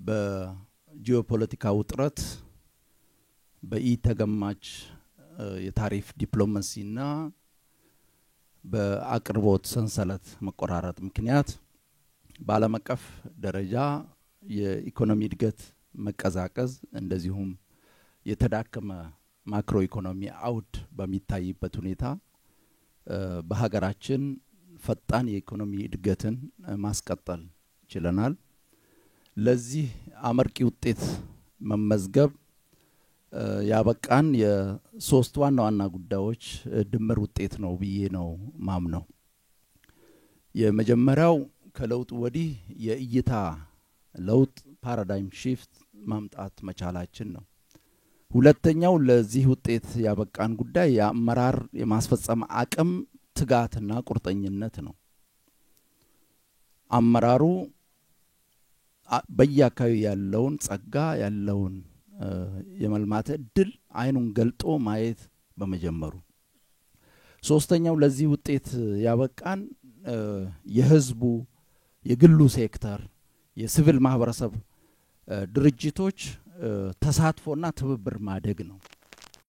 በጂኦፖለቲካው ውጥረት በኢተገማች የታሪፍ ዲፕሎማሲና በአቅርቦት ሰንሰለት መቆራረጥ ምክንያት በዓለም አቀፍ ደረጃ የኢኮኖሚ እድገት መቀዛቀዝ እንደዚሁም የተዳከመ ማክሮ ኢኮኖሚ አውድ በሚታይበት ሁኔታ በሀገራችን ፈጣን የኢኮኖሚ እድገትን ማስቀጠል ችለናል። ለዚህ አመርቂ ውጤት መመዝገብ ያበቃን የሶስት ዋና ዋና ጉዳዮች ድምር ውጤት ነው ብዬ ነው ማምነው። የመጀመሪያው ከለውጥ ወዲህ የእይታ ለውጥ ፓራዳይም ሺፍት ማምጣት መቻላችን ነው። ሁለተኛው ለዚህ ውጤት ያበቃን ጉዳይ የአመራር የማስፈጸም አቅም ትጋትና ቁርጠኝነት ነው። አመራሩ በየአካባቢው ያለውን ጸጋ ያለውን የመልማት እድል አይኑን ገልጦ ማየት በመጀመሩ። ሶስተኛው ለዚህ ውጤት ያበቃን የህዝቡ የግሉ ሴክተር የሲቪል ማህበረሰብ ድርጅቶች ተሳትፎና ትብብር ማደግ ነው።